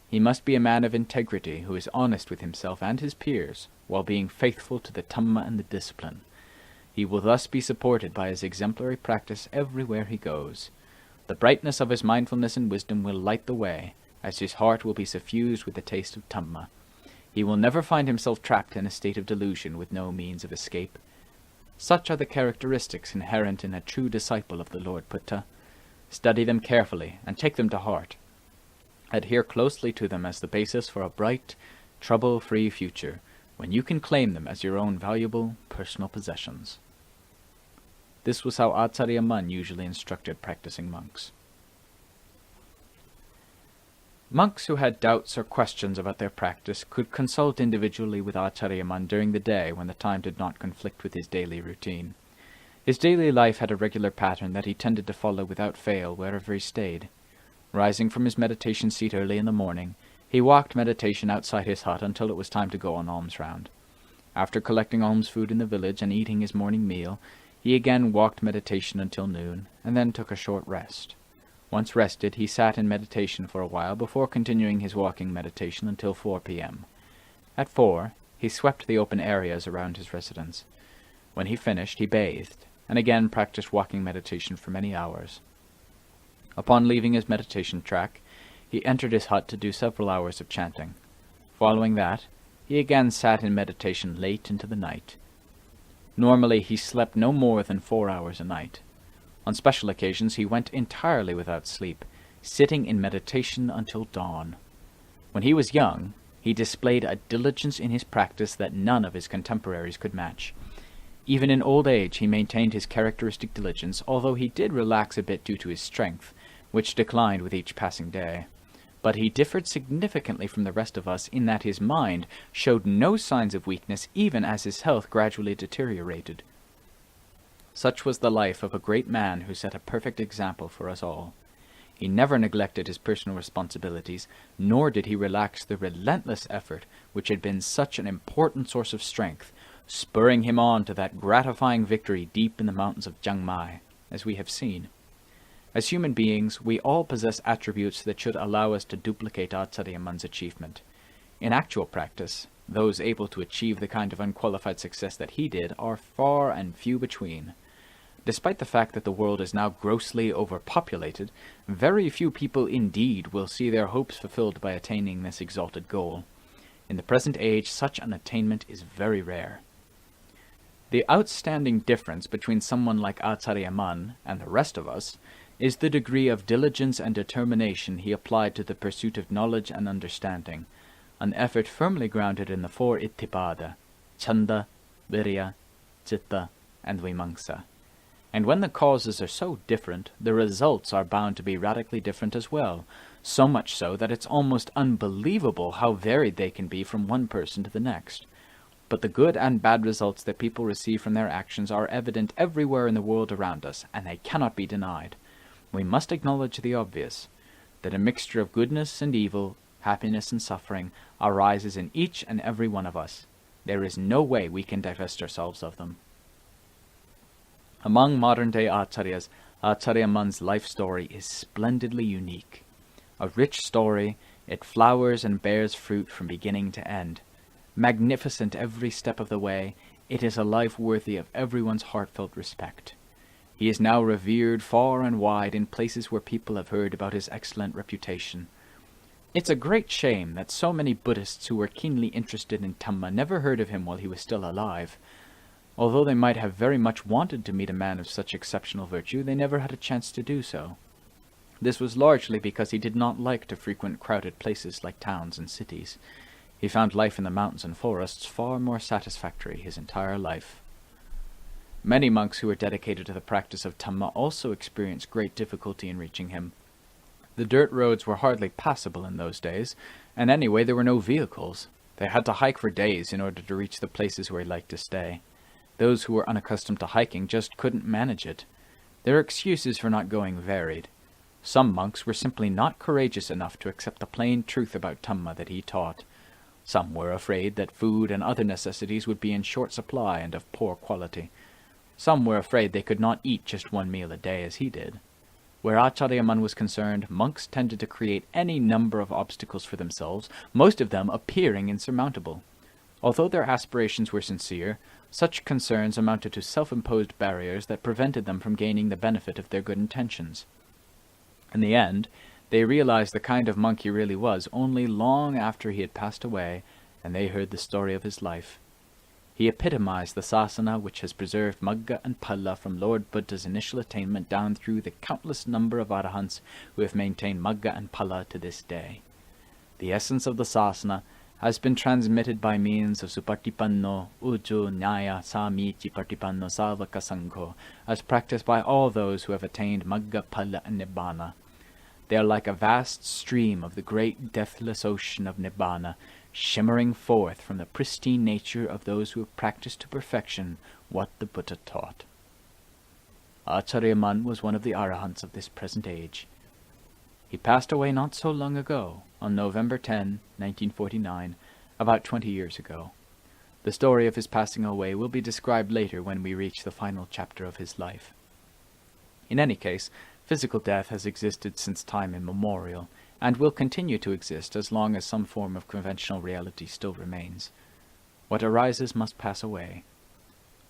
He must be a man of integrity who is honest with himself and his peers, while being faithful to the Dhamma and the discipline. He will thus be supported by his exemplary practice everywhere he goes. The brightness of his mindfulness and wisdom will light the way, as his heart will be suffused with the taste of Dhamma. He will never find himself trapped in a state of delusion with no means of escape. Such are the characteristics inherent in a true disciple of the Lord Buddha. Study them carefully and take them to heart. Adhere closely to them as the basis for a bright, trouble-free future, when you can claim them as your own valuable personal possessions. This was how Ācariya Mun usually instructed practicing monks. Monks who had doubts or questions about their practice could consult individually with Ācariya Mun during the day when the time did not conflict with his daily routine. His daily life had a regular pattern that he tended to follow without fail wherever he stayed. Rising from his meditation seat early in the morning, he walked meditation outside his hut until it was time to go on alms round. After collecting alms food in the village and eating his morning meal, he again walked meditation until noon, and then took a short rest. Once rested, he sat in meditation for a while before continuing his walking meditation until 4 p.m. At 4, he swept the open areas around his residence. When he finished, he bathed, and again practiced walking meditation for many hours. Upon leaving his meditation track, he entered his hut to do several hours of chanting. Following that, he again sat in meditation late into the night. Normally, he slept no more than 4 hours a night. On special occasions, he went entirely without sleep, sitting in meditation until dawn. When he was young, he displayed a diligence in his practice that none of his contemporaries could match. Even in old age, he maintained his characteristic diligence, although he did relax a bit due to his strength, which declined with each passing day. But he differed significantly from the rest of us in that his mind showed no signs of weakness even as his health gradually deteriorated. Such was the life of a great man who set a perfect example for us all. He never neglected his personal responsibilities, nor did he relax the relentless effort which had been such an important source of strength, spurring him on to that gratifying victory deep in the mountains of Chiang Mai, as we have seen. As human beings, we all possess attributes that should allow us to duplicate Ācariya Mun's achievement. In actual practice, those able to achieve the kind of unqualified success that he did are far and few between. Despite the fact that the world is now grossly overpopulated, very few people indeed will see their hopes fulfilled by attaining this exalted goal. In the present age, such an attainment is very rare. The outstanding difference between someone like Ācariya Mun and the rest of us is the degree of diligence and determination he applied to the pursuit of knowledge and understanding, an effort firmly grounded in the four itthipada, chanda, virya, citta, and vimamsa. And when the causes are so different, the results are bound to be radically different as well, so much so that it's almost unbelievable how varied they can be from one person to the next. But the good and bad results that people receive from their actions are evident everywhere in the world around us, and they cannot be denied. We must acknowledge the obvious, that a mixture of goodness and evil, happiness and suffering, arises in each and every one of us. There is no way we can divest ourselves of them. Among modern-day Acharyas, Ācariya Mun's life story is splendidly unique. A rich story, it flowers and bears fruit from beginning to end. Magnificent every step of the way, it is a life worthy of everyone's heartfelt respect. He is now revered far and wide in places where people have heard about his excellent reputation. It's a great shame that so many Buddhists who were keenly interested in Dhamma never heard of him while he was still alive. Although they might have very much wanted to meet a man of such exceptional virtue, they never had a chance to do so. This was largely because he did not like to frequent crowded places like towns and cities. He found life in the mountains and forests far more satisfactory his entire life. Many monks who were dedicated to the practice of Dhamma also experienced great difficulty in reaching him. The dirt roads were hardly passable in those days, and anyway there were no vehicles. They had to hike for days in order to reach the places where he liked to stay. Those who were unaccustomed to hiking just couldn't manage it. Their excuses for not going varied. Some monks were simply not courageous enough to accept the plain truth about Dhamma that he taught. Some were afraid that food and other necessities would be in short supply and of poor quality. Some were afraid they could not eat just one meal a day as he did. Where Ācariya Mun was concerned, monks tended to create any number of obstacles for themselves, most of them appearing insurmountable. Although their aspirations were sincere, such concerns amounted to self-imposed barriers that prevented them from gaining the benefit of their good intentions. In the end, they realized the kind of monk he really was only long after he had passed away and they heard the story of his life. He epitomized the sasana which has preserved Magga and Phala from Lord Buddha's initial attainment down through the countless number of arahants who have maintained Magga and Phala to this day. The essence of the sasana has been transmitted by means of Supatipanno, Ujju, Nyaya, Samichi Patipanno, Savaka Sangho, as practiced by all those who have attained Magga, Phala, and Nibbana. They are like a vast stream of the great deathless ocean of Nibbana, shimmering forth from the pristine nature of those who have practiced to perfection what the Buddha taught. Ācariya Mun was one of the arahants of this present age. He passed away not so long ago, on November 10, 1949, about 20 years ago. The story of his passing away will be described later when we reach the final chapter of his life. In any case, physical death has existed since time immemorial, and will continue to exist as long as some form of conventional reality still remains. What arises must pass away.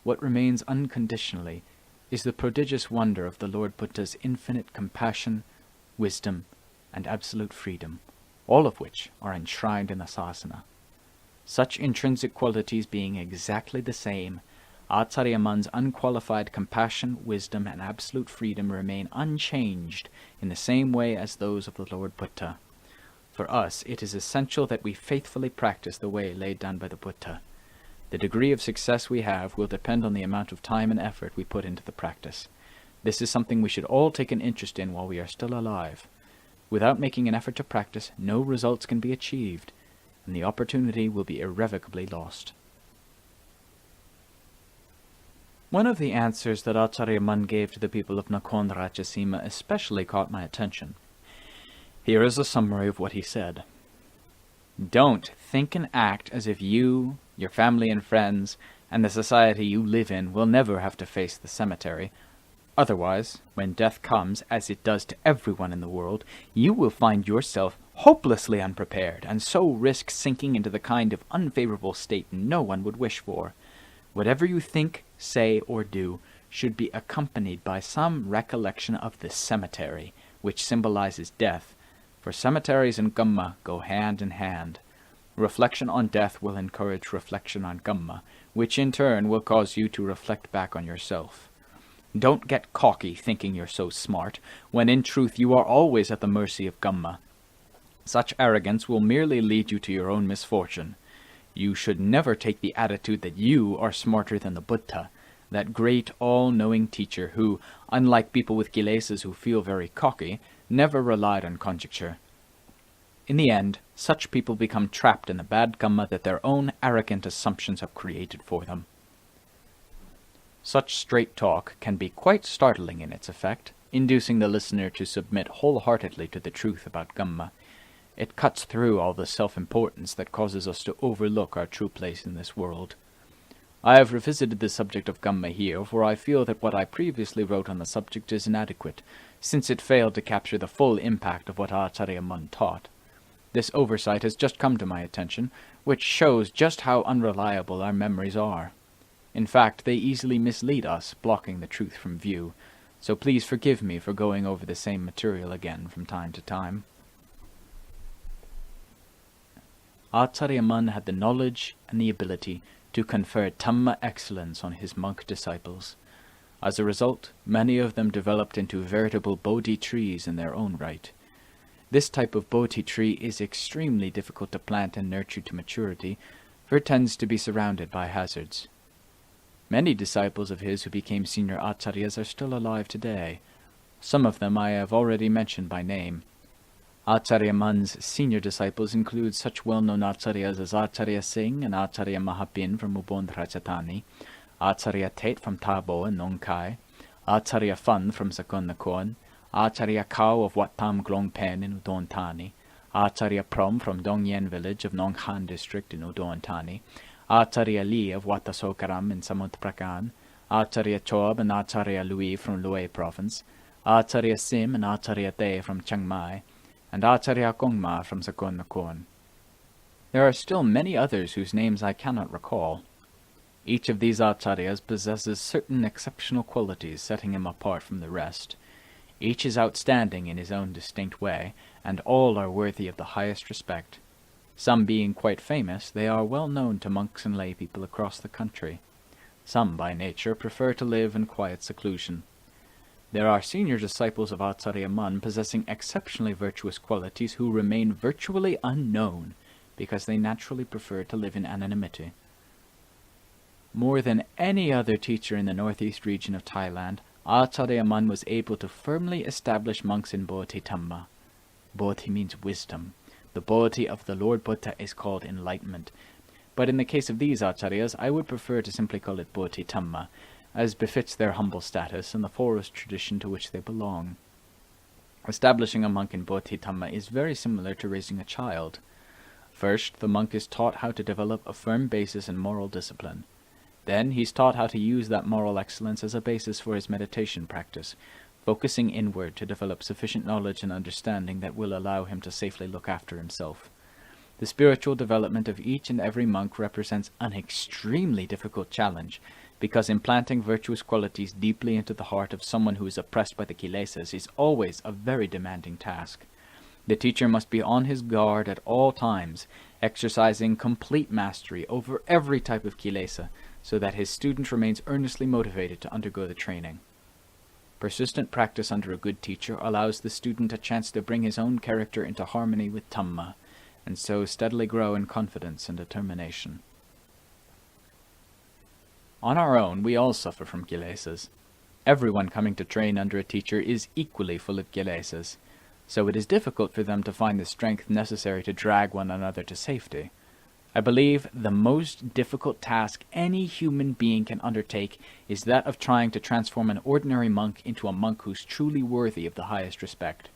What remains unconditionally is the prodigious wonder of the Lord Buddha's infinite compassion, wisdom, and absolute freedom, all of which are enshrined in the sasana. Such intrinsic qualities being exactly the same, Ācariya Mun's unqualified compassion, wisdom, and absolute freedom remain unchanged in the same way as those of the Lord Buddha. For us, it is essential that we faithfully practice the way laid down by the Buddha. The degree of success we have will depend on the amount of time and effort we put into the practice. This is something we should all take an interest in while we are still alive. Without making an effort to practice, no results can be achieved, and the opportunity will be irrevocably lost. One of the answers that Ācariya Mun gave to the people of Nakhon Ratchasima especially caught my attention. Here is a summary of what he said. Don't think and act as if you, your family and friends, and the society you live in will never have to face the cemetery. Otherwise, when death comes, as it does to everyone in the world, you will find yourself hopelessly unprepared, and so risk sinking into the kind of unfavorable state no one would wish for. Whatever you think, say, or do should be accompanied by some recollection of the cemetery, which symbolizes death, for cemeteries and Kamma go hand in hand. Reflection on death will encourage reflection on Kamma, which in turn will cause you to reflect back on yourself. Don't get cocky thinking you're so smart, when in truth you are always at the mercy of Kamma. Such arrogance will merely lead you to your own misfortune. You should never take the attitude that you are smarter than the Buddha, that great all-knowing teacher who, unlike people with kilesas who feel very cocky, never relied on conjecture. In the end, such people become trapped in the bad Kamma that their own arrogant assumptions have created for them. Such straight talk can be quite startling in its effect, inducing the listener to submit wholeheartedly to the truth about Kamma. It cuts through all the self-importance that causes us to overlook our true place in this world. I have revisited the subject of Kamma here, for I feel that what I previously wrote on the subject is inadequate, since it failed to capture the full impact of what Ācariya Mun taught. This oversight has just come to my attention, which shows just how unreliable our memories are. In fact, they easily mislead us, blocking the truth from view, so please forgive me for going over the same material again from time to time. Ācariya Mun had the knowledge and the ability to confer Dhamma excellence on his monk disciples. As a result, many of them developed into veritable Bodhi trees in their own right. This type of Bodhi tree is extremely difficult to plant and nurture to maturity, for it tends to be surrounded by hazards. Many disciples of his who became senior Acharyas are still alive today. Some of them I have already mentioned by name. Ācariya Mun's senior disciples include such well-known Acharyas as Ācariya Singh and Ācariya Mahapin from Ubon Ratchathani, Ācariya Tet from Thabo and Nong Khai, Ācariya Phun from Sakon Nakhon, Ācariya Kao of Wat Tham Glong Pen in Udon Thani, Ācariya Prom from Dong Yen village of Nong Khan district in Udon Thani, Ācariya Li of Wat Asokaram in Samut Prakan, Ācariya Chob and Ācariya Lui from Lue province, Ācariya Sim and Ācariya Te from Chiang Mai, and Ācariya Kongma from Sakon Nakhon. There are still many others whose names I cannot recall. Each of these Acharyas possesses certain exceptional qualities setting him apart from the rest. Each is outstanding in his own distinct way, and all are worthy of the highest respect. Some being quite famous, they are well known to monks and lay people across the country. Some, by nature, prefer to live in quiet seclusion. There are senior disciples of Ācariya Mun possessing exceptionally virtuous qualities who remain virtually unknown because they naturally prefer to live in anonymity. More than any other teacher in the northeast region of Thailand, Ācariya Mun was able to firmly establish monks in Bodhi Dhamma. Bodhi means wisdom. The Bodhi of the Lord Buddha is called enlightenment, but in the case of these Acharyas, I would prefer to simply call it Bodhi Dhamma, as befits their humble status and the forest tradition to which they belong. Establishing a monk in Bodhi Dhamma is very similar to raising a child. First, the monk is taught how to develop a firm basis in moral discipline. Then he's taught how to use that moral excellence as a basis for his meditation practice, focusing inward to develop sufficient knowledge and understanding that will allow him to safely look after himself. The spiritual development of each and every monk represents an extremely difficult challenge, because implanting virtuous qualities deeply into the heart of someone who is oppressed by the kilesas is always a very demanding task. The teacher must be on his guard at all times, exercising complete mastery over every type of kilesa, so that his student remains earnestly motivated to undergo the training. Persistent practice under a good teacher allows the student a chance to bring his own character into harmony with Dhamma, and so steadily grow in confidence and determination. On our own, we all suffer from kilesas. Everyone coming to train under a teacher is equally full of kilesas, so it is difficult for them to find the strength necessary to drag one another to safety. I believe the most difficult task any human being can undertake is that of trying to transform an ordinary monk into a monk who's truly worthy of the highest respect.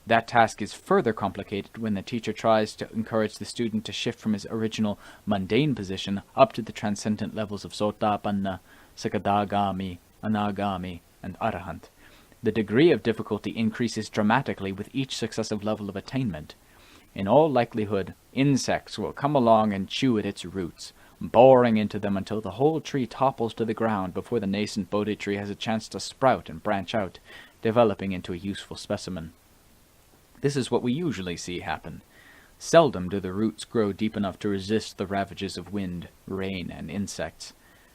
That task is further complicated when the teacher tries to encourage the student to shift from his original mundane position up to the transcendent levels of Sotapanna, Sakadagami, Anagami, and Arahant. The degree of difficulty increases dramatically with each successive level of attainment. In all likelihood, insects will come along and chew at its roots, boring into them until the whole tree topples to the ground before the nascent Bodhi tree has a chance to sprout and branch out, developing into a useful specimen. This is what we usually see happen. Seldom do the roots grow deep enough to resist the ravages of wind, rain, and insects.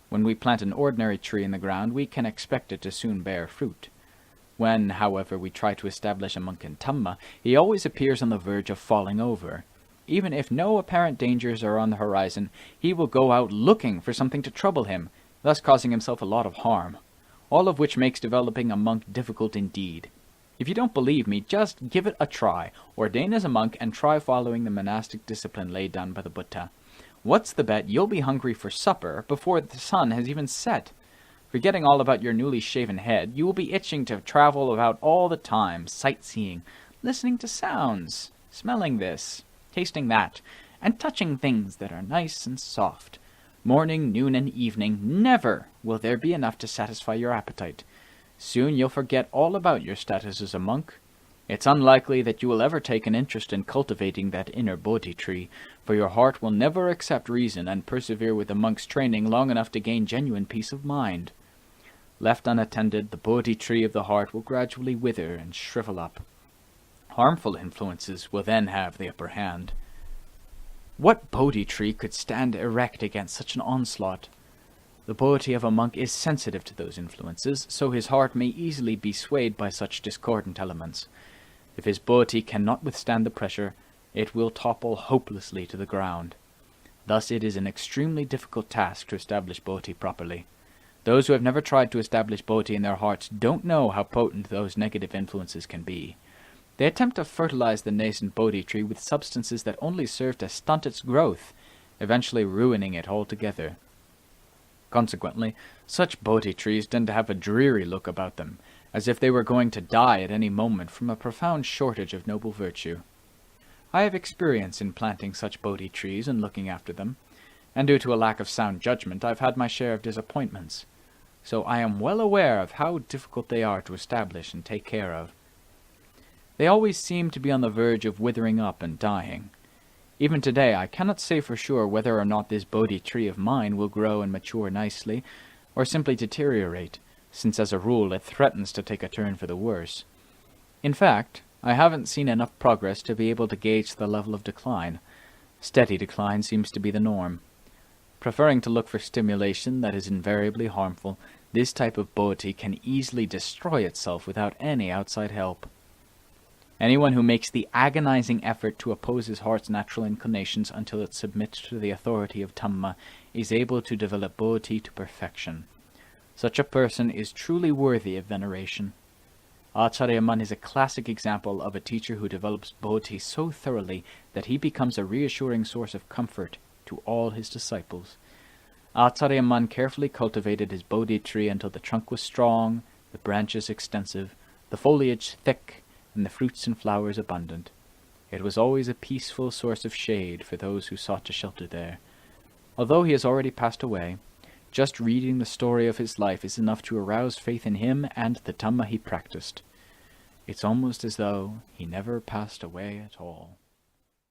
When we plant an ordinary tree in the ground, we can expect it to soon bear fruit. When, however, we try to establish a monk in Dhamma, he always appears on the verge of falling over. Even if no apparent dangers are on the horizon, he will go out looking for something to trouble him, thus causing himself a lot of harm, all of which makes developing a monk difficult indeed. If you don't believe me, just give it a try. Ordain as a monk and try following the monastic discipline laid down by the Buddha. What's the bet you'll be hungry for supper before the sun has even set? Forgetting all about your newly shaven head, you will be itching to travel about all the time, sightseeing, listening to sounds, smelling this, tasting that, and touching things that are nice and soft. Morning, noon, and evening, never will there be enough to satisfy your appetite. Soon you'll forget all about your status as a monk. It's unlikely that you will ever take an interest in cultivating that inner Bodhi tree, for your heart will never accept reason and persevere with the monk's training long enough to gain genuine peace of mind. Left unattended, the Bodhi tree of the heart will gradually wither and shrivel up. Harmful influences will then have the upper hand. What Bodhi tree could stand erect against such an onslaught? The Bodhi of a monk is sensitive to those influences, so his heart may easily be swayed by such discordant elements. If his Bodhi cannot withstand the pressure, it will topple hopelessly to the ground. Thus it is an extremely difficult task to establish Bodhi properly. Those who have never tried to establish Bodhi in their hearts don't know how potent those negative influences can be. They attempt to fertilize the nascent Bodhi tree with substances that only serve to stunt its growth, eventually ruining it altogether. Consequently, such Bodhi trees tend to have a dreary look about them, as if they were going to die at any moment from a profound shortage of noble virtue. I have experience in planting such Bodhi trees and looking after them, and due to a lack of sound judgment I've had my share of disappointments, so I am well aware of how difficult they are to establish and take care of. They always seem to be on the verge of withering up and dying. Even today I cannot say for sure whether or not this Bodhi tree of mine will grow and mature nicely, or simply deteriorate, since as a rule it threatens to take a turn for the worse. In fact, I haven't seen enough progress to be able to gauge the level of decline. Steady decline seems to be the norm. Preferring to look for stimulation that is invariably harmful, this type of Bodhi can easily destroy itself without any outside help. Anyone who makes the agonizing effort to oppose his heart's natural inclinations until it submits to the authority of Dhamma is able to develop Bodhi to perfection. Such a person is truly worthy of veneration. Ācariya Mun is a classic example of a teacher who develops Bodhi so thoroughly that he becomes a reassuring source of comfort to all his disciples. Ācariya Mun carefully cultivated his Bodhi tree until the trunk was strong, the branches extensive, the foliage thick, and the fruits and flowers abundant. It was always a peaceful source of shade for those who sought to shelter there. Although he has already passed away, just reading the story of his life is enough to arouse faith in him and the Dhamma he practiced. It's almost as though he never passed away at all.